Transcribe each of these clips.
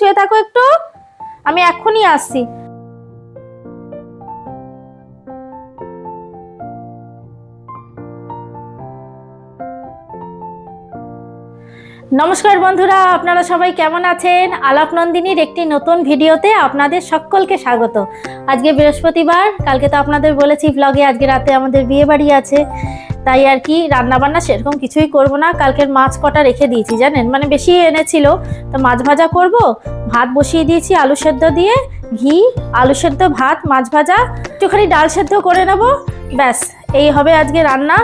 শুয়ে থাকো একটু, আমি এক্ষুনি আসছি। নমস্কার বন্ধুরা, আপনারা সবাই কেমন আছেন? আলাপ নন্দিনীর একটি নতুন ভিডিওতে আপনাদের সকলকে স্বাগত। আজকে বৃহস্পতিবার, কালকে তো আপনাদের বলেছি ব্লগে আজকে রাতে আমাদের বিয়ে বাড়ি আছে, তাই আর কি রান্নাবান্না সেরকম কিছুই করব না। কালকের মাছ কটা রেখে দিয়েছি জানেন, মানে বেশি এনেছিল, তো মাছ ভাজা করব। ভাত বসিয়ে দিয়েছি আলু সেদ্ধ দিয়ে, ঘি, আলু সেদ্ধ, ভাত, মাছ ভাজা, একটুখানি ডাল সেদ্ধ করে নেব, ব্যাস এই হবে আজকে রান্না।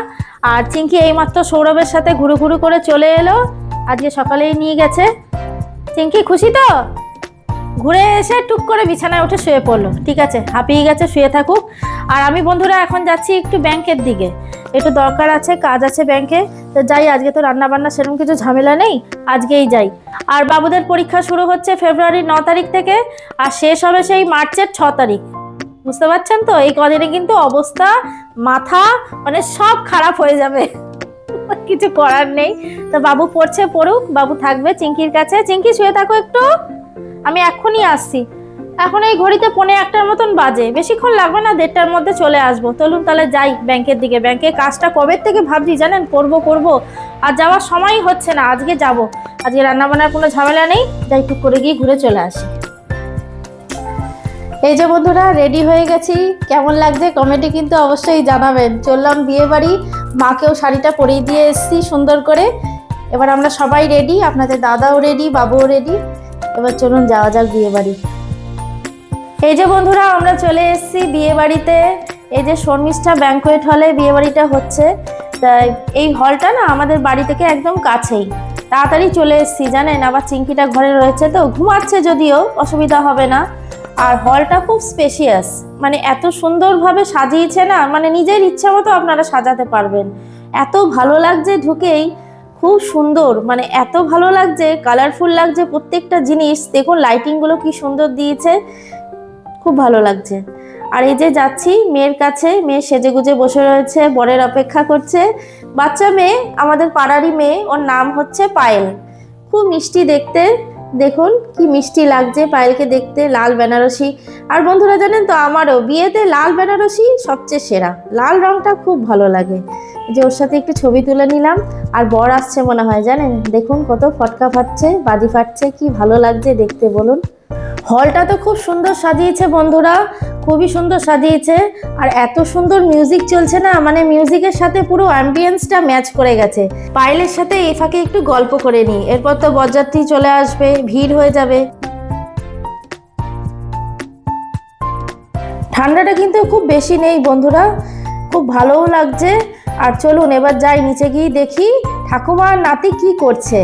আর চিঙ্কি এইমাত্র সৌরভের সাথে ঘুরু ঘুরু করে চলে এলো, আজকে সকালেই নিয়ে গেছে। চিঙ্কি খুশি তো? ঘুরে এসে টুক করে বিছানায় উঠে শুয়ে পড়লো। ঠিক আছে, হাঁপিয়ে গেছে, শুয়ে থাকুক। আর আমি বন্ধুরা এখন যাচ্ছি একটু ব্যাংকের দিকে, একটু দরকার আছে, কাজ আছে ব্যাংকে, তো যাই। আজকে তো রান্না বান্না সেরকম কিছু ঝামেলা নেই, আজকেই যাই। আর বাবুদের পরীক্ষা শুরু হচ্ছে ফেব্রুয়ারির 9 তারিখ থেকে, আর শেষ হবে সেই মার্চের 6 তারিখ। বুঝতে পারছেন তো? এই কদিনে কিন্তু অবস্থা, মাথা মানে সব খারাপ হয়ে যাবে, কিছু করার নেই। তো বাবু পড়ছে, পড়ুক, বাবু থাকবে চিঙ্কির কাছে। চিঙ্কি শুয়ে থাকো একটু, আমি এক্ষুনি আসছি। এখন এই ঘড়িতে 1:45 মতন বাজে, বেশিক্ষণ লাগবে না, 1:30টার মধ্যে চলে আসবো। চলুন তাহলে যাই ব্যাংকের দিকে। ব্যাংকে কাজটা কবে থেকে ভাবছি জানেন, করব, আর যাওয়ার সময় হচ্ছে না। আজকে যাব, আজকে রান্নাবান্নার কোনো ঝামেলা নেই, যাই টুক করে গিয়ে ঘুরে চলে আসি। এই যে বন্ধুরা রেডি হয়ে গেছি, কেমন লাগছে কমেন্টে কিন্তু অবশ্যই জানাবেন। চললাম বিয়ে বাড়ি, মাকেও শাড়িটা পরিয়ে দিয়ে এসেছি সুন্দর করে। এবার আমরা সবাই রেডি, আপনাদের দাদাও রেডি, বাবুও রেডি। এবার চলুন যাওয়া যাক বিয়ে বাড়ি। এই যে বন্ধুরা আমরা চলে এসেছি বিয়ে বাড়িতে। এই যে শর্মিষ্ঠা ব্যাংকোয়েট হলে বিয়ে বাড়িটা হচ্ছে। তাই এই হলটা না আমাদের বাড়ি থেকে একদম কাছেই, তাড়াতাড়ি চলে এসেছি জানেন। আবার চিঙ্কিটা ঘরে রয়েছে, তো ঘুমাচ্ছে, যদিও অসুবিধা হবে না। আর হলটা খুব স্পেশিয়াস, মানে এত সুন্দরভাবে সাজিয়েছে না, মানে নিজের ইচ্ছা মতো আপনারা সাজাতে পারবেন। এত ভালো লাগছে ঢুকেই, খুব সুন্দর, মানে এত ভালো লাগছে, কালারফুল লাগছে প্রত্যেকটা জিনিস। দেখুন লাইটিংগুলো কি সুন্দর দিয়েছে, খুব ভালো লাগছে। আর এই যে যাচ্ছি মেয়ের কাছে, মেয়ে সেজেগুজে বসে রয়েছে, বরের অপেক্ষা করছে। বাচ্চা মেয়ে, আমাদের পাড়ারই মেয়ে, ওর নাম হচ্ছে পায়েল। খুব মিষ্টি দেখতে, দেখুন কি মিষ্টি লাগছে পায়েলকে দেখতে, লাল বেনারসি। আর বন্ধুরা জানেন তো, আমারও বিয়েতে লাল বেনারসি সবচেয়ে সেরা, লাল রংটা খুব ভালো লাগে। যে ওর সাথে একটু ছবি তুলে নিলাম। আর বর আসছে মনে হয় জানেন, দেখুন কত ফটকা ফাটছে, বাজি ফাটছে, কি ভালো লাগছে দেখতে বলুন। হলটা তো খুব সুন্দর সাজিয়েছে বন্ধুরা, খুবই সুন্দর সাজিয়েছে। আর এত সুন্দর মিউজিক চলছে না, মানে মিউজিকের সাথে পুরো অ্যাম্বিয়েন্সটা ম্যাচ করে গেছে। পায়েলের সাথে এই ফাঁকে একটু গল্প করে নিই, এরপর তো বরযাত্রী চলে আসবে, ভিড় হয়ে যাবে। ঠান্ডাটা কিন্তু খুব বেশি নেই বন্ধুরা, খুব ভালোও লাগছে। আর চলুন এবার যাই নিচে গিয়ে দেখি ঠাকুমা আর নাতি কি করছে।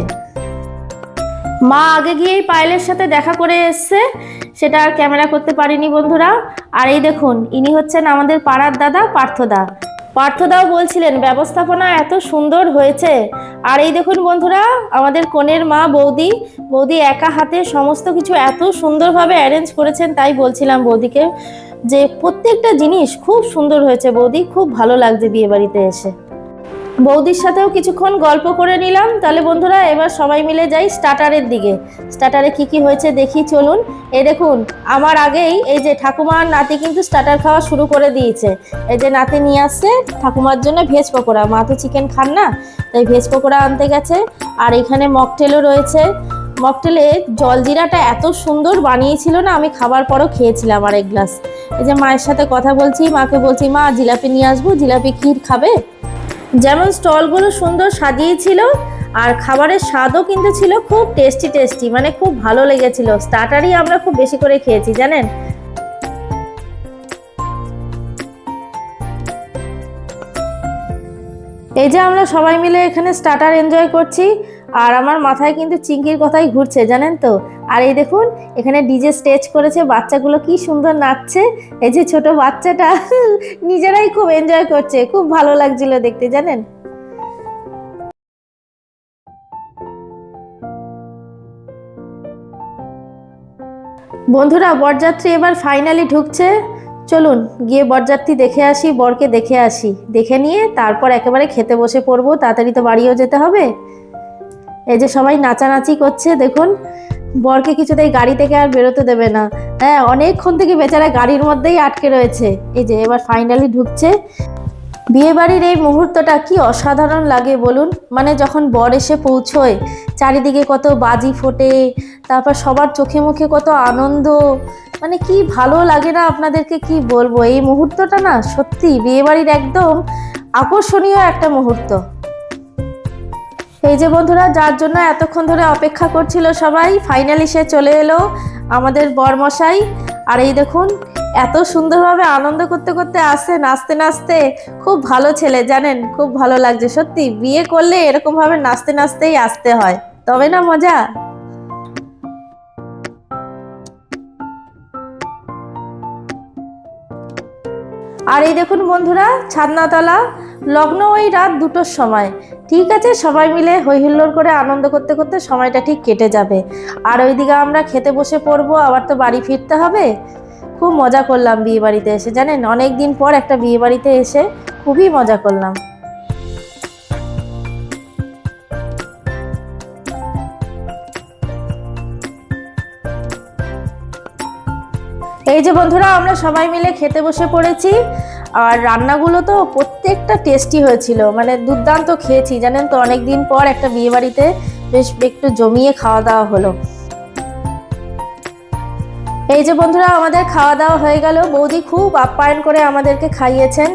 মা আগে গিয়েই পায়েলের সাথে দেখা করে এসছে, সেটা আর ক্যামেরা করতে পারিনি বন্ধুরা। আর এই দেখুন ইনি হচ্ছেন আমাদের পাড়ার দাদা পার্থদা। পার্থদাও বলছিলেন ব্যবস্থাপনা এত সুন্দর হয়েছে। আর এই দেখুন বন্ধুরা আমাদের কনের মা বৌদি, বৌদি একা হাতে সমস্ত কিছু এত সুন্দরভাবে অ্যারেঞ্জ করেছেন। তাই বলছিলাম বৌদিকে যে প্রত্যেকটা জিনিস খুব সুন্দর হয়েছে বৌদি, খুব ভালো লাগছে বিয়ে বাড়িতে এসে। বৌদির সাথেও কিছুক্ষণ গল্প করে নিলাম। তাহলে বন্ধুরা এবার সবাই মিলে যাই স্টার্টারের দিকে। স্টার্টারে কি কি হয়েছে দেখি চলুন। এই দেখুন আমার আগেই এই যে ঠাকুমা আর নাতি কিন্তু স্টার্টার খাওয়া শুরু করে দিয়েছে। এই যে নাতি নিয়ে আসছে ঠাকুমার জন্য ভেজ পকোড়া, মা তো চিকেন খান না, তাই ভেজ পকোড়া আনতে গেছে। আর এখানে মকটেলও রয়েছে। মকটেলে জলজিরাটা এত সুন্দর বানিয়েছিল না, আমি খাবার পরও খেয়েছিলাম আর এক গ্লাস। এই যে মায়ের সাথে কথা বলছি, মাকে বলছি মা জিলাপি নিয়ে আসবো, জিলাপি ক্ষীর খাবে। যেমন স্টলগুলো সুন্দর সাজিয়েছিল, আর খাবারের স্বাদও কিন্তু ছিল খুব টেস্টি টেস্টি, মানে খুব ভালো লেগেছিল। স্টার্টারই আমরা খুব বেশি করে খেয়েছি জানেন। এই যে আমরা সবাই মিলে এখানে স্টার্টার এনজয় করছি, আর আমার মাথায় কিন্তু চিঙ্কির কথাই ঘুরছে জানেন তো। আর এই দেখুন এখানে ডিজে স্টেজ করেছে, বাচ্চাগুলো কি সুন্দর নাচছে। এই যে ছোট বাচ্চাটা নিজেরাই খুব এনজয় করছে, খুব ভালো লাগছিল দেখতে জানেন। বন্ধুরা বরযাত্রী এবার ফাইনালি ঢুকছে, চলুন গিয়ে বরযাত্রী দেখে আসি, বরকে দেখে আসি, দেখে নিয়ে তারপর একেবারে খেতে বসে পড়বো, তাড়াতাড়ি তো বাড়িও যেতে হবে। এই যে সবাই নাচানাচি করছে দেখুন, বরকে কিছুতেই গাড়ি থেকে আর বেরোতে দেবে না। হ্যাঁ, অনেকক্ষণ থেকে বেচারা গাড়ির মধ্যেই আটকে রয়েছে। এই যে এবার ফাইনালি ঢুকছে। বিয়েবাড়ির এই মুহূর্তটা কি অসাধারণ লাগে বলুন। মানে যখন বর এসে পৌঁছয়, চারিদিকে কত বাজি ফোটে, তারপর সবার চোখে মুখে কত আনন্দ, মানে কি ভালো লাগে না, আপনাদেরকে কি বলবো। এই মুহূর্তটা না সত্যি বিয়েবাড়ির একদম আকর্ষণীয় একটা মুহূর্ত। এই যে বন্ধুরা, যার জন্য এতক্ষণ ধরে অপেক্ষা করছিল সবাই, ফাইনালি সে চলে এলো, আমাদের বরমশাই। আর এই দেখুন, এত সুন্দরভাবে আনন্দ করতে করতে আসছে, নাচতে নাচতে। খুব ভালো ছেলে জানেন, খুব ভালো লাগছে সত্যি। বিয়ে করলে এরকম ভাবে নাচতে নাচতেই আসতে হয়, তবে না মজা। আর এই দেখুন বন্ধুরা, ছাদনাতলা, লগ্ন ওই রাত 2টোর সময়। ঠিক আছে, সবাই মিলে হই হুল্লোড় করে আনন্দ করতে করতে সময়টা ঠিক কেটে যাবে। আর ওইদিকে আমরা খেতে বসে পড়বো, আবার তো বাড়ি ফিরতে হবে। খুব মজা করলাম বিয়ে বাড়িতে এসে, জানেন অনেক দিন পর একটা বিয়ে বাড়িতে এসে খুবই মজা করলাম। এই যে বন্ধুরা, আমরা সবাই মিলে খেতে বসে পড়েছি। আর রান্নাগুলো তো প্রত্যেকটা টেস্টি হয়েছিল, মানে দুর্দান্ত খেয়েছি জানেন তো। অনেক দিন পর একটা বিয়ে বাড়িতে বেশ একটু জমিয়ে খাওয়া দাওয়া হলো। এই যে বন্ধুরা, আমাদের খাওয়া দাওয়া হয়ে গেল। বৌদি খুব আপ্যায়ন করে আমাদেরকে খাইয়েছেন,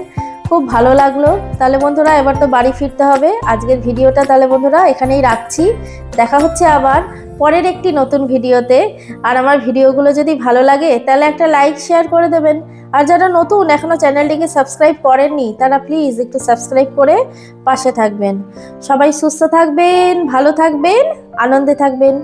খুব ভালো লাগলো। তাহলে বন্ধুরা, এবার তো বাড়ি ফিরতে হবে। আজকের ভিডিওটা তাহলে বন্ধুরা এখানেই রাখছি। দেখা হচ্ছে আবার পরের একটি নতুন ভিডিওতে। আর আমার ভিডিওগুলো যদি ভালো লাগে তাহলে একটা লাইক শেয়ার করে দেবেন। আর যারা নতুন এখনো চ্যানেলটিকে সাবস্ক্রাইব করেননি, তারা প্লিজ একটু সাবস্ক্রাইব করে পাশে থাকবেন। সবাই সুস্থ থাকবেন, ভালো থাকবেন, আনন্দে থাকবেন।